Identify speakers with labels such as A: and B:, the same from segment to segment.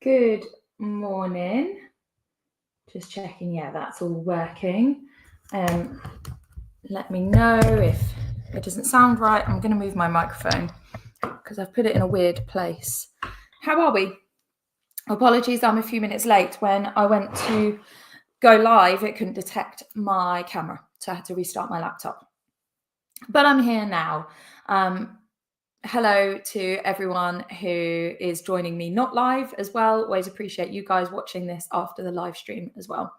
A: Good morning. Just checking, yeah, that's all working. Let me know if it doesn't sound right. I'm going to move my microphone because I've put it in a weird place. How are we? Apologies, I'm a few minutes late. When I went to go live, it couldn't detect my camera, so I had to restart my laptop. But I'm here now. Hello to everyone who is joining me not live as well. Always appreciate you guys watching this after the live stream as well.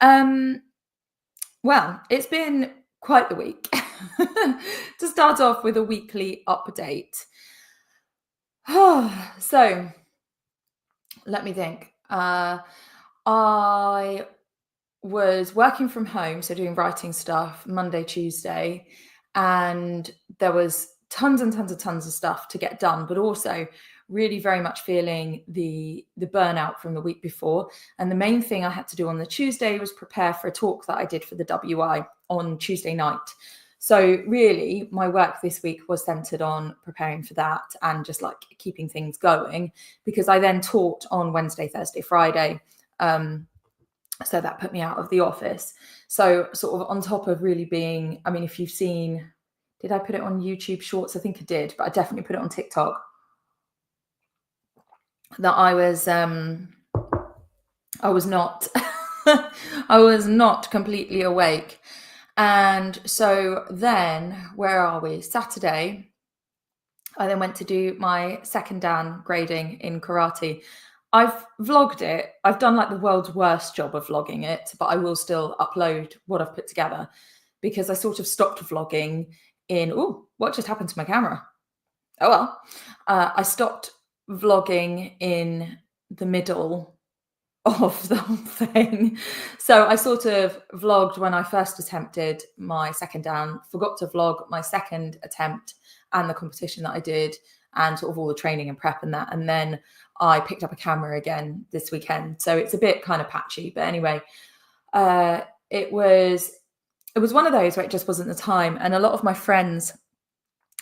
A: Well, it's been quite the week. To start off with a weekly update. So let me think. I was working from home, so doing writing stuff Monday, Tuesday, and there was tons of stuff to get done, but also really very much feeling the burnout from the week before. And the main thing I had to do on the Tuesday was prepare for a talk that I did for the WI on Tuesday night. So really my work this week was centered on preparing for that and just like keeping things going, because I then taught on Wednesday, Thursday, Friday. So that put me out of the office. So sort of on top of really being, I mean, if you've seen, did I put it on YouTube Shorts? I think I did, but I definitely put it on TikTok. That I was not, I was not completely awake. And so then, where are we? Saturday, I then went to do my second Dan grading in karate. I've vlogged it. I've done like the world's worst job of vlogging it, but I will still upload what I've put together, because I sort of stopped vlogging in, what just happened to my camera? Oh well. I stopped vlogging in the middle of the whole thing. So I sort of vlogged when I first attempted my second Dan, forgot to vlog my second attempt and the competition that I did and sort of all the training and prep and that. And then I picked up a camera again this weekend. So it's a bit kind of patchy. But anyway, it was one of those where it just wasn't the time. And a lot of my friends,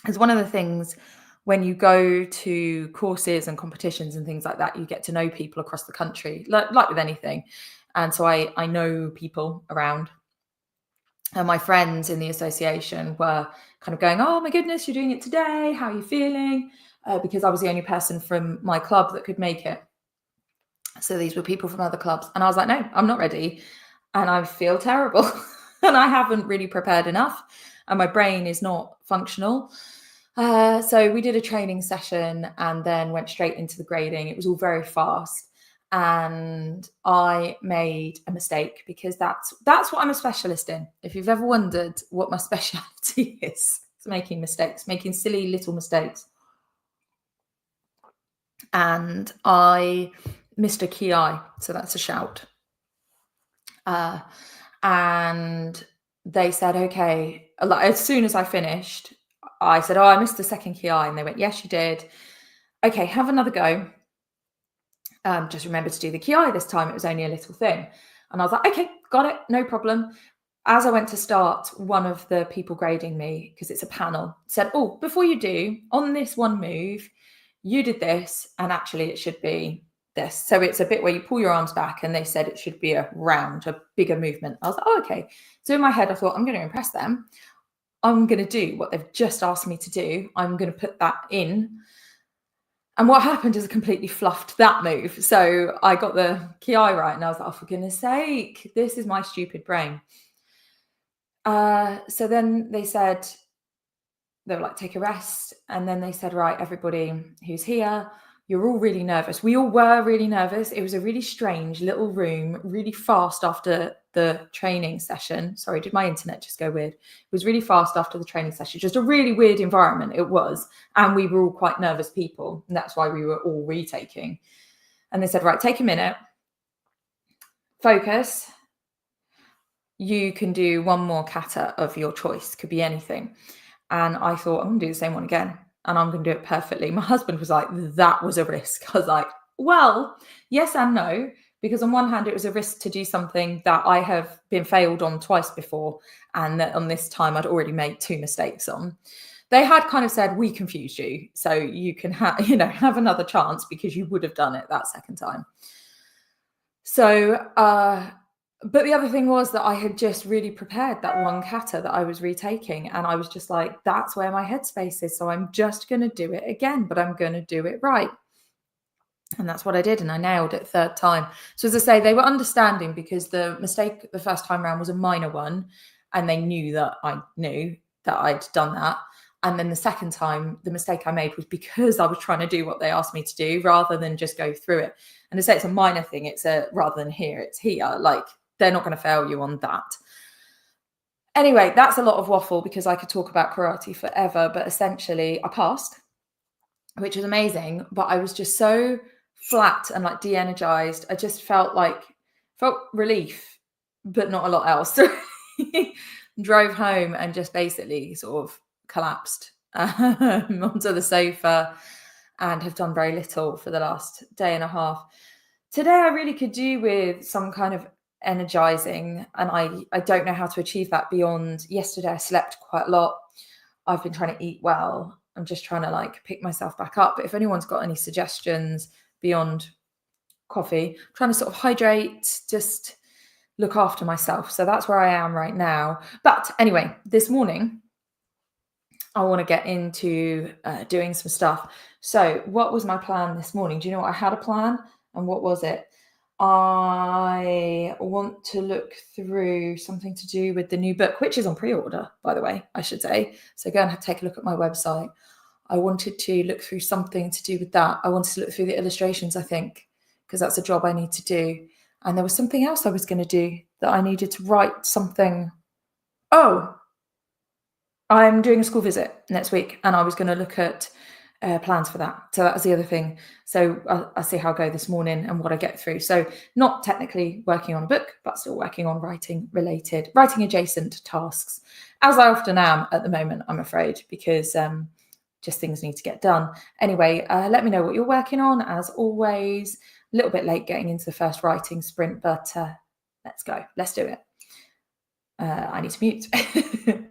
A: it's one of the things when you go to courses and competitions and things like that, you get to know people across the country, like with anything. And so I know people around. And my friends in the association were kind of going, oh my goodness, you're doing it today. How are you feeling? Because I was the only person from my club that could make it. So these were people from other clubs. And I was like, no, I'm not ready. And I feel terrible. And I haven't really prepared enough. And my brain is not functional. So we did a training session and then went straight into the grading. It was all very fast. And I made a mistake, because that's what I'm a specialist in. If you've ever wondered what my specialty is, it's making mistakes, making silly little mistakes. And I missed a ki, so that's a shout. And they said, okay, as soon as I finished, I said, oh, I missed the second ki. And they went, yes, you did. Okay, have another go. Just remember to do the ki this time. It was only a little thing. And I was like, okay, got it, no problem. As I went to start, one of the people grading me, because it's a panel, said, oh, before you do, on this one move, you did this, and actually it should be this. So it's a bit where you pull your arms back, and they said it should be a bigger movement. I was like, oh, okay. So in my head, I thought, I'm going to impress them. I'm going to do what they've just asked me to do. I'm going to put that in. And what happened is I completely fluffed that move. So I got the ki right, and I was like, oh, for goodness sake, this is my stupid brain. So then they said, they were like, take a rest. And then they said, right, everybody who's here, you're all really nervous. We all were really nervous. It was a really strange little room, really fast after the training session. Sorry, did my internet just go weird? It was really fast after the training session. Just a really weird environment it was. And we were all quite nervous people. And that's why we were all retaking. And they said, right, take a minute. Focus. You can do one more kata of your choice. Could be anything. And I thought, I'm going to do the same one again. And I'm going to do it perfectly. My husband was like, that was a risk. I was like, well, yes and no. Because on one hand, it was a risk to do something that I have been failed on twice before. And that on this time, I'd already made 2 mistakes on. they had kind of said, we confused you, so you can have another chance because you would have done it that second time. So, but the other thing was that I had just really prepared that one kata that I was retaking, and I was just like, that's where my headspace is. So I'm just going to do it again, but I'm going to do it right. And that's what I did, and I nailed it third time. So as I say, they were understanding because the mistake the first time around was a minor one, and they knew that I knew that I'd done that. And then the second time, the mistake I made was because I was trying to do what they asked me to do rather than just go through it. And to say it's a minor thing, it's a rather than here, it's here. Like, they're not going to fail you on that. Anyway, that's a lot of waffle because I could talk about karate forever, but essentially I passed, which was amazing. But I was just so flat and like de-energized. I just felt relief, but not a lot else. Drove home and just basically sort of collapsed onto the sofa and have done very little for the last day and a half. Today I really could do with some kind of energizing, and I don't know how to achieve that beyond yesterday. I slept quite a lot. I've been trying to eat well. I'm just trying to like pick myself back up. But if anyone's got any suggestions beyond coffee, I'm trying to sort of hydrate, just look after myself. So that's where I am right now. But anyway, this morning, I want to get into doing some stuff. So what was my plan this morning? Do you know what? I had a plan, and what was it? I want to look through something to do with the new book, which is on pre-order, by the way, I should say. So go and take a look at my website. I wanted to look through something to do with that. I wanted to look through the illustrations, I think, because that's a job I need to do. And there was something else I was going to do that I needed to write something. Oh, I'm doing a school visit next week, and I was going to look at plans for that. So that was the other thing. So I'll see how I go this morning and what I get through. So not technically working on a book, but still working on writing adjacent tasks, as I often am at the moment, I'm afraid, because just things need to get done. Anyway, let me know what you're working on. As always, a little bit late getting into the first writing sprint, but let's go. Let's do it. I need to mute.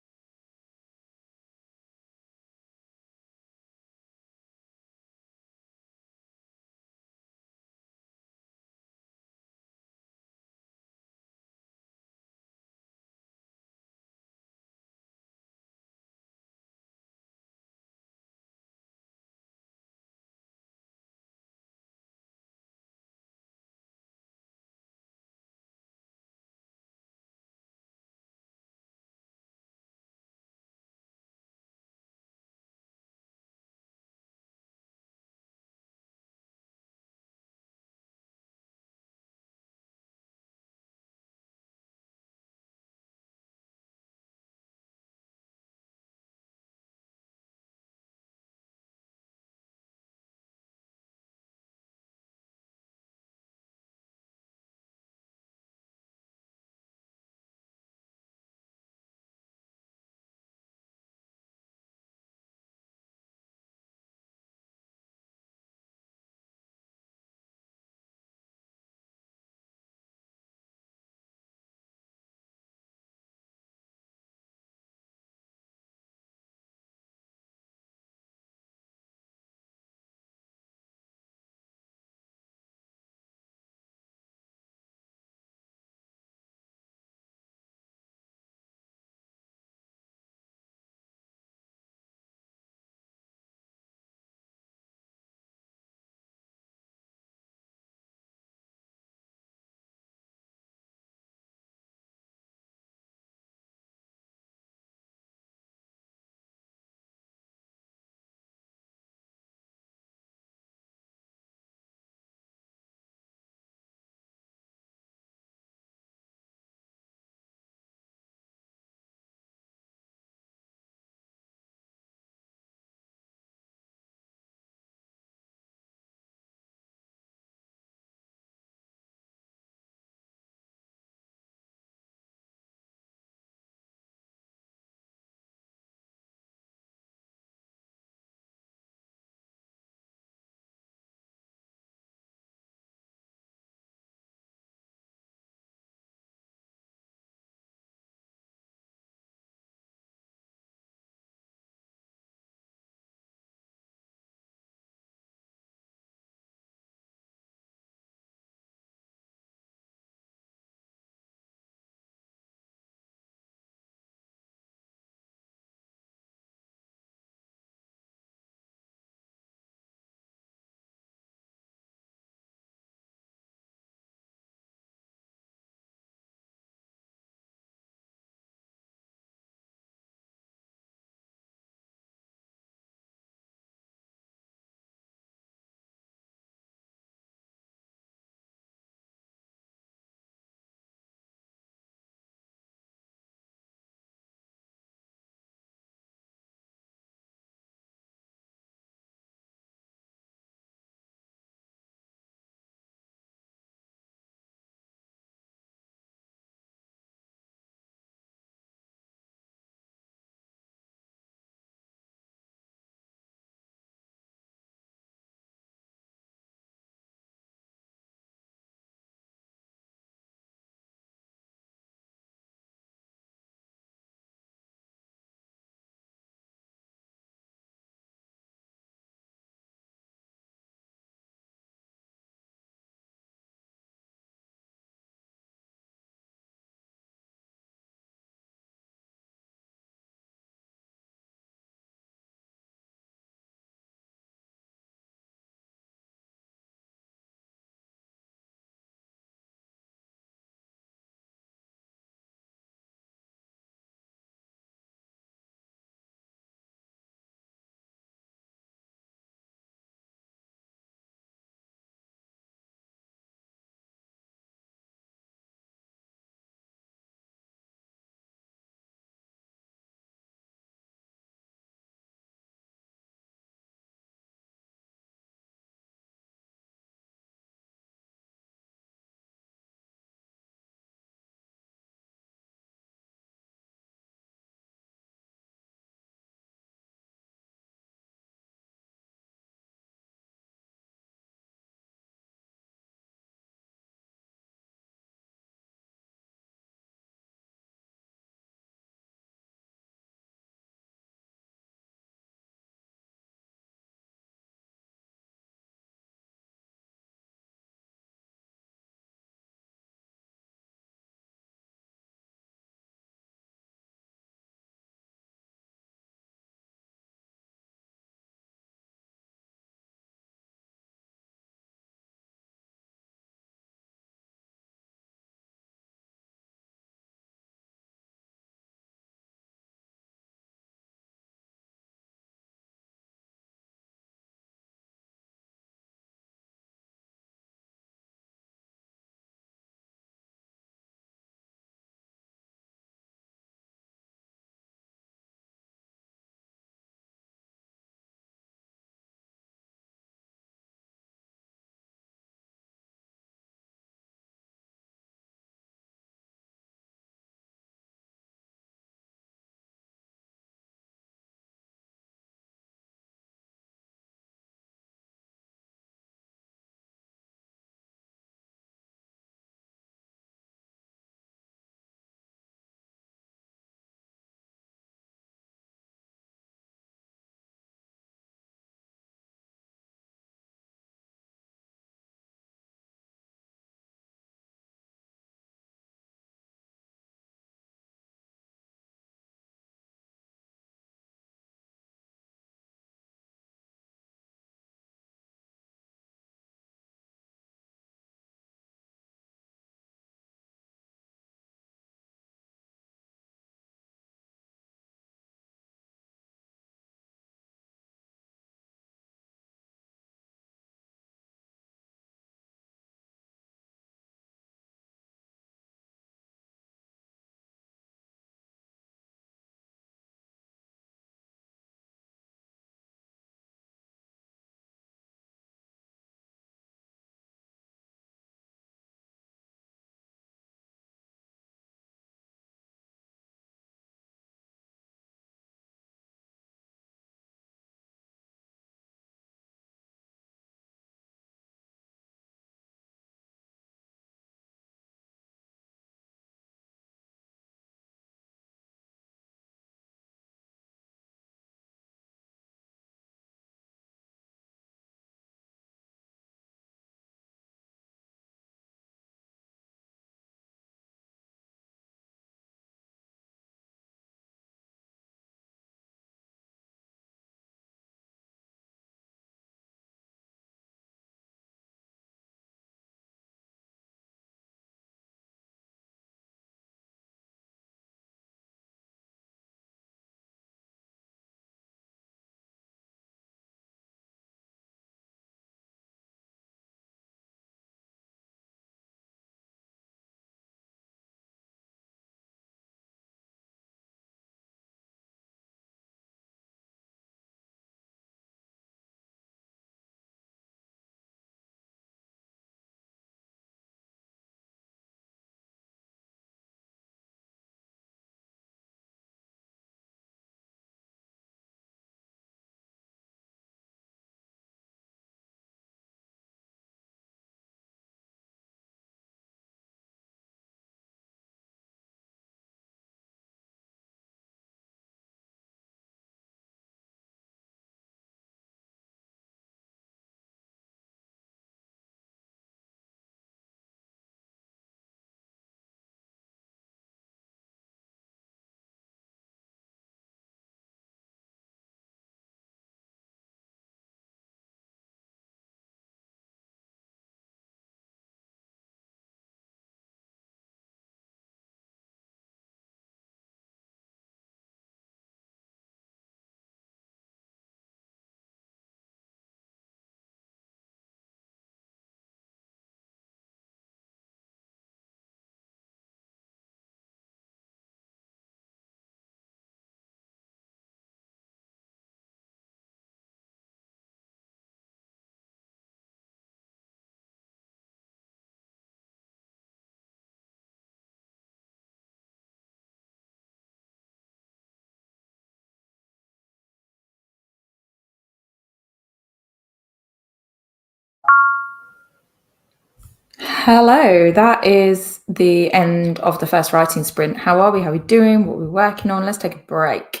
A: Hello, that is the end of the first writing sprint. How are we? How are we doing? What are we working on? Let's take a break.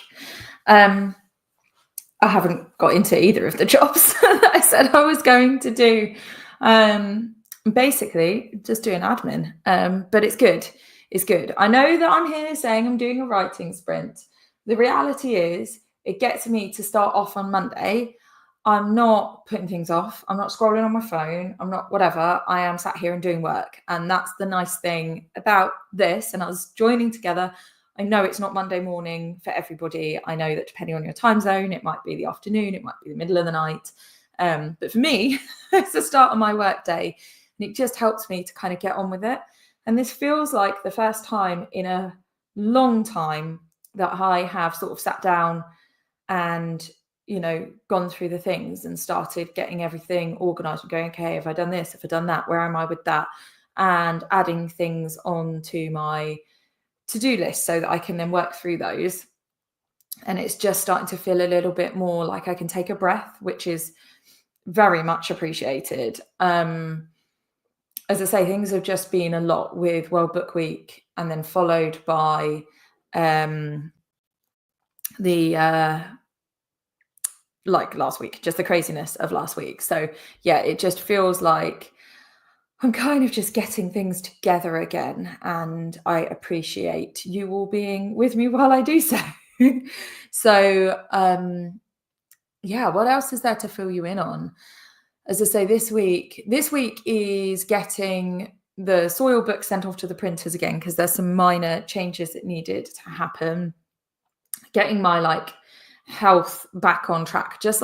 A: I haven't got into either of the jobs that I said I was going to do. Basically, just doing admin, but it's good. It's good. I know that I'm here saying I'm doing a writing sprint. The reality is, it gets me to start off on Monday. I'm not putting things off. I'm not scrolling on my phone. I'm not whatever. I am sat here and doing work. And that's the nice thing about this and us joining together. I know it's not Monday morning for everybody. I know that depending on your time zone, it might be the afternoon, it might be the middle of the night. But for me, it's the start of my work day. And it just helps me to kind of get on with it. And this feels like the first time in a long time that I have sort of sat down and gone through the things and started getting everything organized and going, okay, have I done this, have I done that, where am I with that, and adding things onto my to-do list so that I can then work through those. And it's just starting to feel a little bit more like I can take a breath, which is very much appreciated. As I say, things have just been a lot with World Book Week and then followed by the like last week, just the craziness of last week. So yeah, it just feels like I'm kind of just getting things together again, and I appreciate you all being with me while I do so. So yeah, what else is there to fill you in on? As I say, this week is getting the soil book sent off to the printers again, because there's some minor changes that needed to happen. Getting my health back on track, just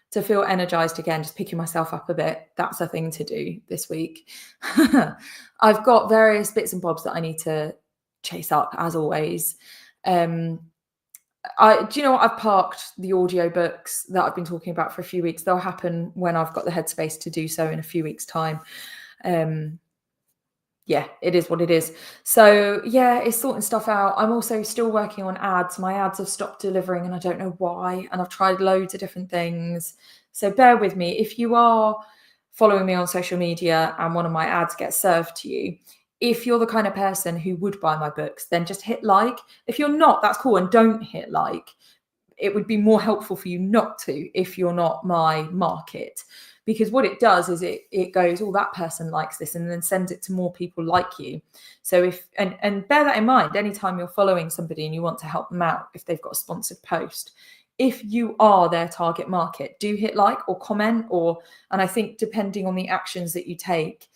A: to feel energized again, just picking myself up a bit. That's a thing to do this week. I've got various bits and bobs that I need to chase up, as always. Do you know what? I've parked the audiobooks that I've been talking about for a few weeks. They'll happen when I've got the headspace to do so in a few weeks' time. Yeah, it is what it is. So yeah, it's sorting stuff out. I'm also still working on ads. My ads have stopped delivering and I don't know why. And I've tried loads of different things. So bear with me. If you are following me on social media and one of my ads gets served to you, if you're the kind of person who would buy my books, then just hit like. If you're not, that's cool. And don't hit like. It would be more helpful for you not to if you're not my market, because what it does is it goes, oh, that person likes this, and then sends it to more people like you. So if and bear that in mind anytime you're following somebody and you want to help them out, if they've got a sponsored post, if you are their target market, do hit like or comment, and I think depending on the actions that you take,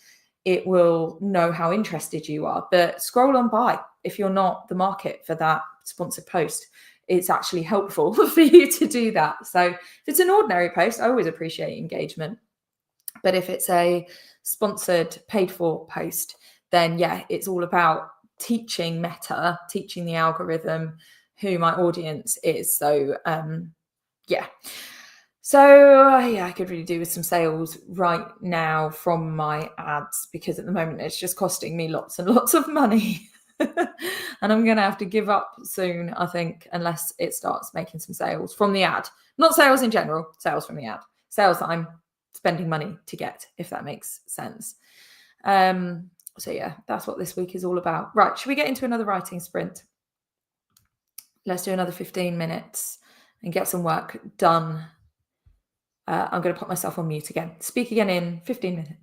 A: it will know how interested you are. But scroll on by if you're not the market for that sponsored post. It's actually helpful for you to do that. So if it's an ordinary post, I always appreciate engagement. But if it's a sponsored, paid for post, then yeah, it's all about teaching Meta, teaching the algorithm who my audience is. So yeah. So yeah, I could really do with some sales right now from my ads, because at the moment it's just costing me lots and lots of money. And I'm going to have to give up soon, I think, unless it starts making some sales from the ad. Not sales in general, sales from the ad. Sales that I'm spending money to get, if that makes sense. So yeah, that's what this week is all about. Right, should we get into another writing sprint? Let's do another 15 minutes and get some work done. I'm going to put myself on mute again. Speak again in 15 minutes.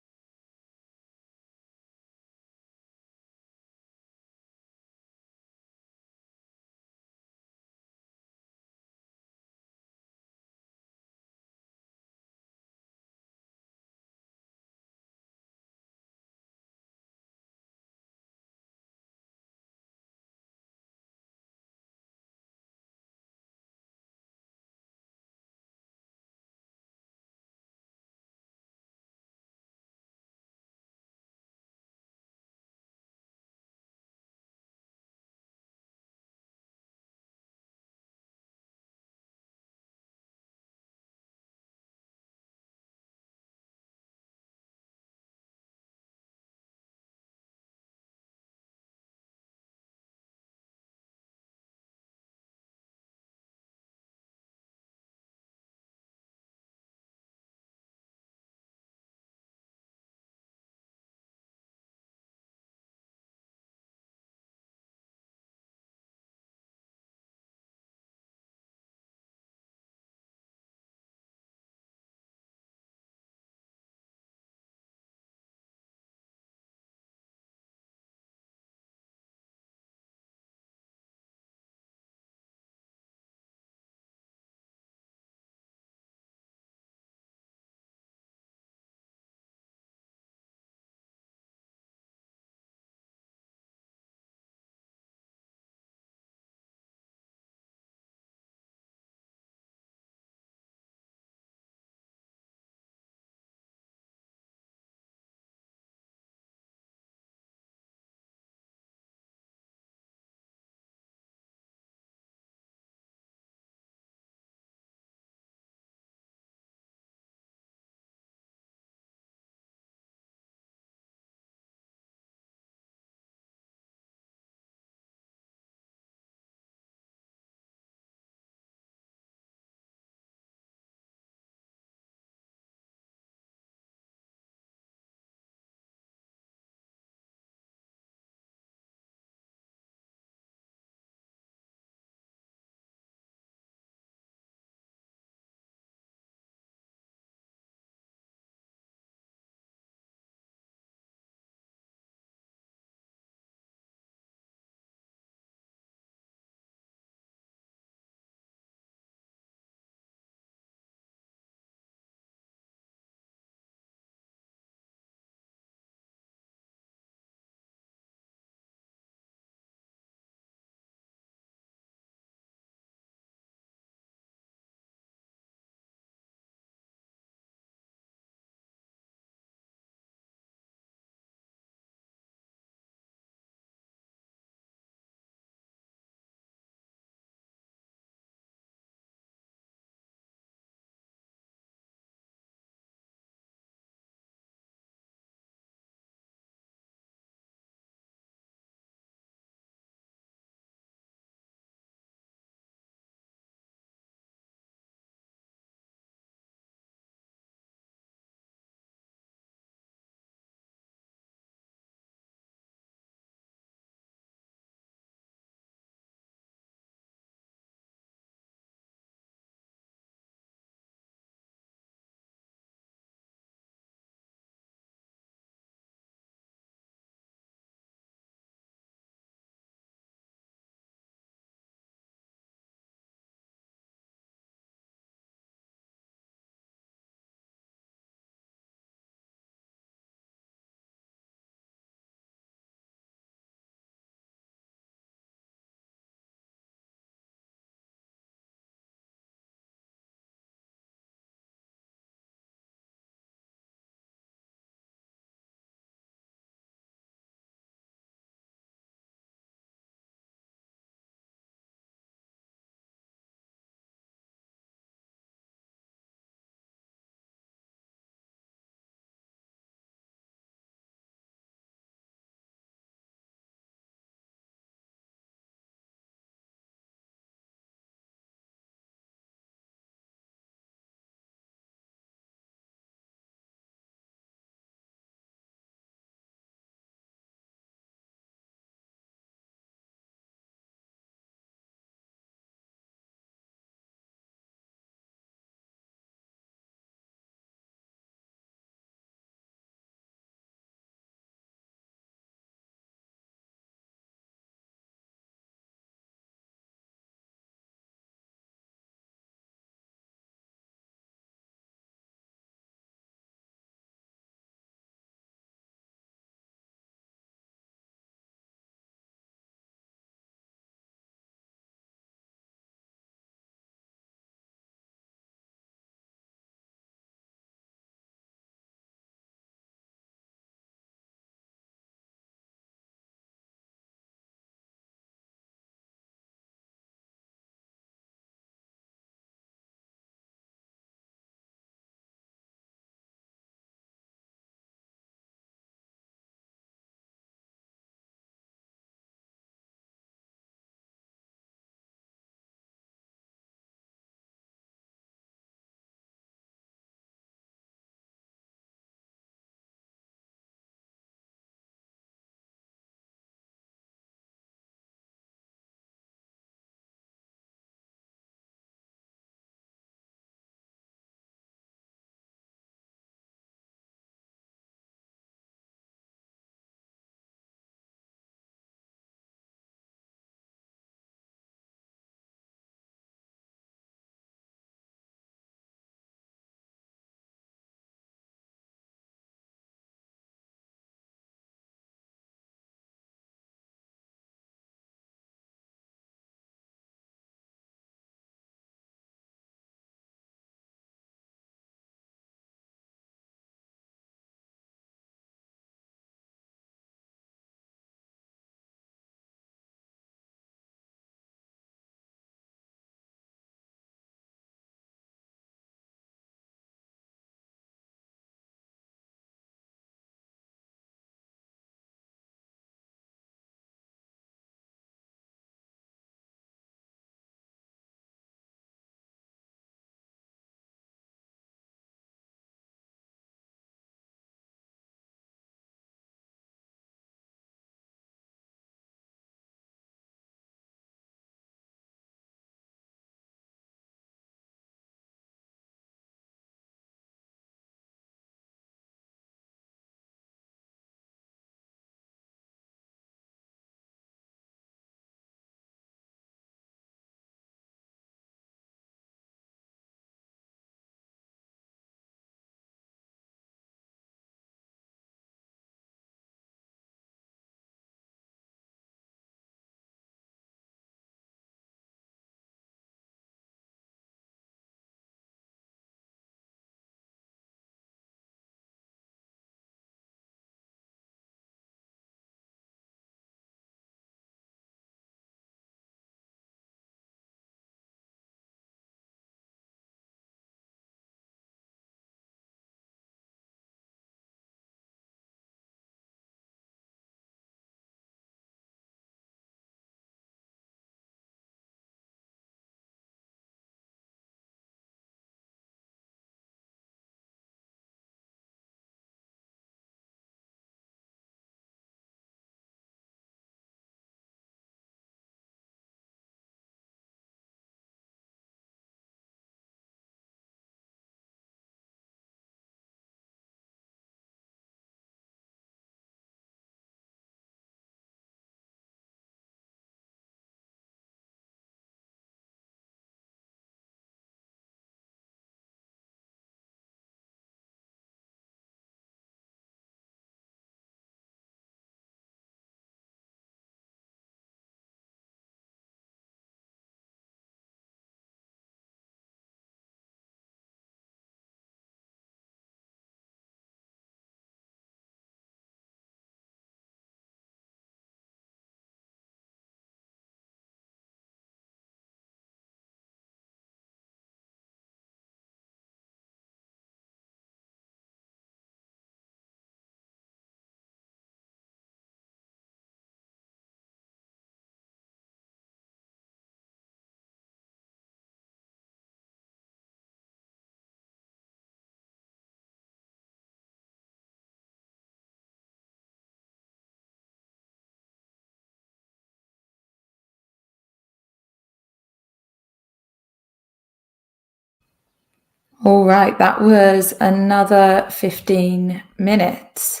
A: All right, that was another 15 minutes.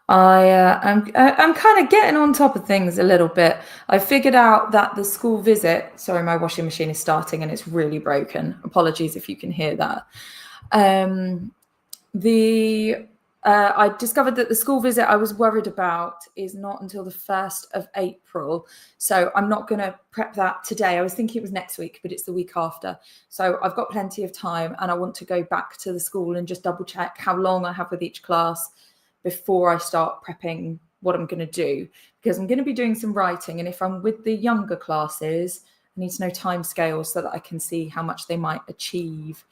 A: I'm kind of getting on top of things a little bit. I figured out that the school visit, sorry, my washing machine is starting and it's really broken. Apologies if you can hear that. The I discovered that the school visit I was worried about is not until the 1st of April. So I'm not going to prep that today. I was thinking it was next week, but it's the week after. So I've got plenty of time and I want to go back to the school and just double check how long I have with each class before I start prepping what I'm going to do, because I'm going to be doing some writing. And if I'm with the younger classes, I need to know timescales so that I can see how much they might achieve.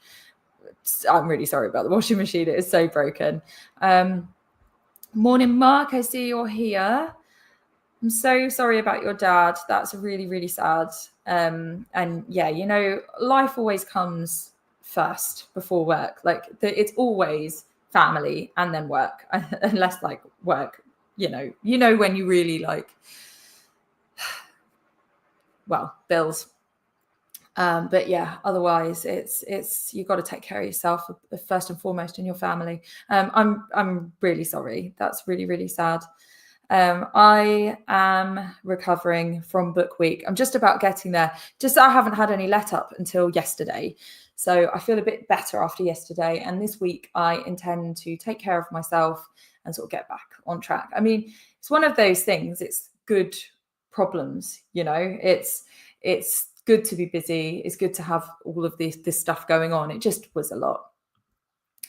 A: I'm really sorry about the washing machine. It is so broken. Morning, Mark. I see you're here. I'm so sorry about your dad. That's really, really sad. And yeah, you know, life always comes first before work. Like it's always family and then work, unless like work, you know, when you really like, well, bills. But yeah, otherwise it's you've got to take care of yourself first and foremost and your family. I'm really sorry. That's really, really sad. I am recovering from book week. I'm just about getting there. Just I haven't had any let up until yesterday. So I feel a bit better after yesterday. And this week I intend to take care of myself and sort of get back on track. I mean, it's one of those things, it's good problems, you know, it's good to be busy. It's good to have all of this stuff going on. It just was a lot.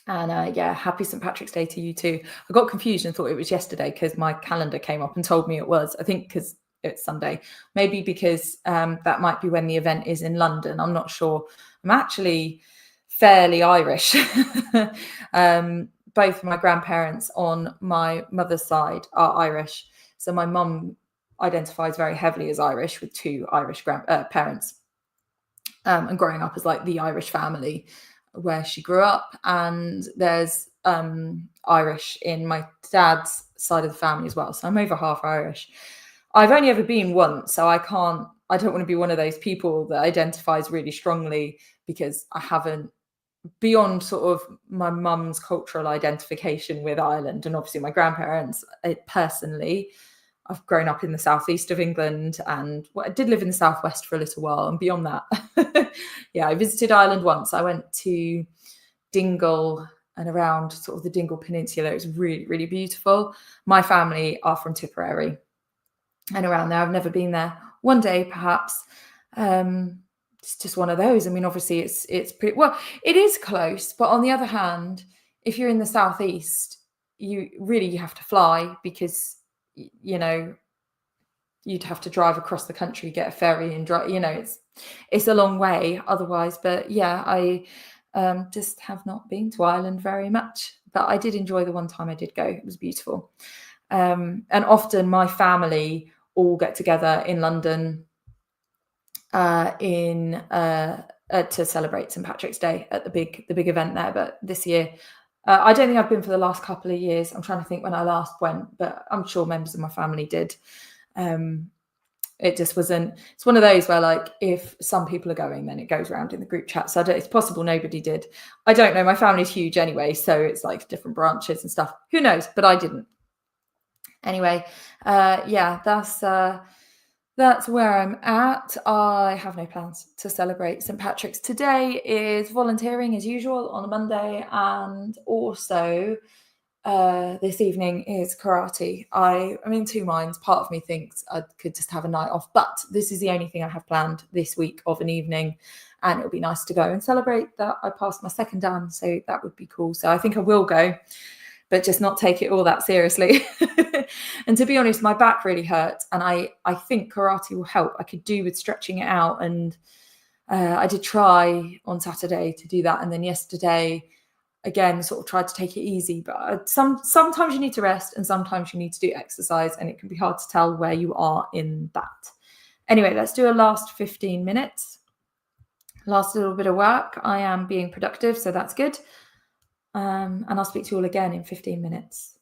A: And yeah, happy St. Patrick's Day to you too. I got confused and thought it was yesterday because my calendar came up and told me it was. I think because it's Sunday, maybe because that might be when the event is in London. I'm not sure. I'm actually fairly Irish. Both my grandparents on my mother's side are Irish. So my mum identifies very heavily as Irish with two Irish parents. And growing up as like the Irish family where she grew up, and there's Irish in my dad's side of the family as well. So I'm over half Irish. I've only ever been once, so I don't want to be one of those people that identifies really strongly because I haven't, beyond sort of my mum's cultural identification with Ireland and obviously my grandparents personally. I've grown up in the southeast of England and I did live in the southwest for a little while. And beyond that, yeah, I visited Ireland once. I went to Dingle and around sort of the Dingle Peninsula. It was really, really beautiful. My family are from Tipperary and around there. I've never been there. One day, perhaps. It's just one of those. I mean, obviously, it's pretty well. It is close, but on the other hand, if you're in the southeast, you have to fly because you know you'd have to drive across the country, get a ferry, and drive. You know, it's a long way otherwise. But yeah, I just have not been to Ireland very much, but I did enjoy the one time I did go. It was beautiful. And often my family all get together in London to celebrate St. Patrick's Day at the big event there. But this year, I don't think I've been for the last couple of years. I'm trying to think when I last went, but I'm sure members of my family did. It just wasn't. It's one of those where, like, if some people are going, then it goes around in the group chat. So it's possible nobody did. I don't know. My family's huge anyway, so it's like different branches and stuff. Who knows? But I didn't. Anyway, yeah, that's where I'm at. I have no plans to celebrate St. Patrick's. Today is volunteering as usual on a Monday, and also this evening is karate. I'm in two minds. Part of me thinks I could just have a night off, but this is the only thing I have planned this week of an evening, and it would be nice to go and celebrate that I passed my second Dan, so that would be cool. So I think I will go, but just not take it all that seriously. And to be honest, my back really hurts, and I think karate will help. I could do with stretching it out, and I did try on Saturday to do that, and then yesterday again sort of tried to take it easy. But sometimes you need to rest, and sometimes you need to do exercise, and it can be hard to tell where you are in that. Anyway, let's do a last 15 minutes. Last little bit of work. I am being productive, so that's good. And I'll speak to you all again in 15 minutes.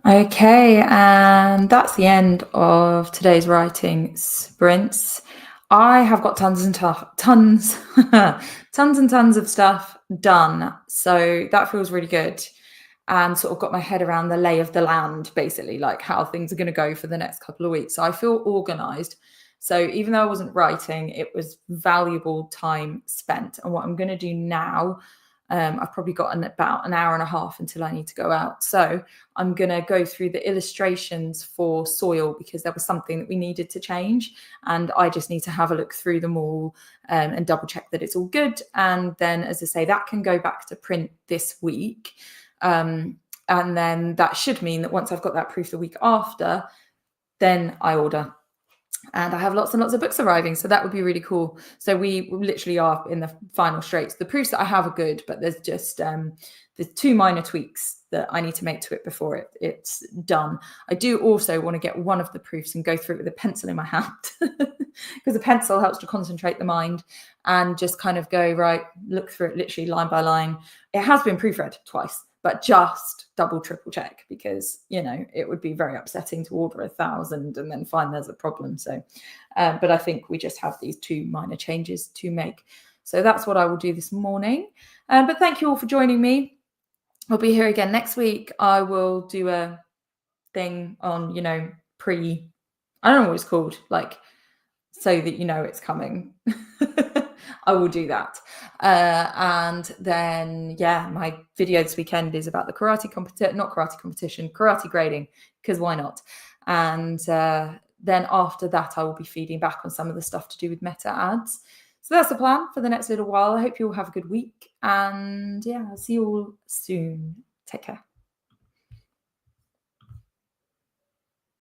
A: Okay, and that's the end of today's writing sprints. I have got tons and tons and tons of stuff done, so that feels really good, and sort of got my head around the lay of the land, basically, like how things are going to go for the next couple of weeks. So I feel organized. So even though I wasn't writing, it was valuable time spent. And what I'm going to do now, I've probably got about an hour and a half until I need to go out. So I'm going to go through the illustrations for soil, because there was something that we needed to change. And I just need to have a look through them all and double check that it's all good. And then, as I say, that can go back to print this week. And then that should mean that once I've got that proof the week after, then I order. And I have lots and lots of books arriving, so that would be really cool. So we literally are in the final straits. The proofs that I have are good, but there's just there's 2 minor tweaks that I need to make to it before it's done. I do also want to get one of the proofs and go through it with a pencil in my hand, because a pencil helps to concentrate the mind and just kind of go, right, look through it literally line by line. It has been proofread twice, but just double, triple check, because, it would be very upsetting to order 1,000 and then find there's a problem. So, but I think we just have these 2 minor changes to make. So that's what I will do this morning. But thank you all for joining me. I'll be here again next week. I will do a thing on, I don't know what it's called, like, so that it's coming. I will do that. And then, my video this weekend is about the karate grading, because why not? And then after that, I will be feeding back on some of the stuff to do with meta ads. So that's the plan for the next little while. I hope you all have a good week. And I'll see you all soon. Take care.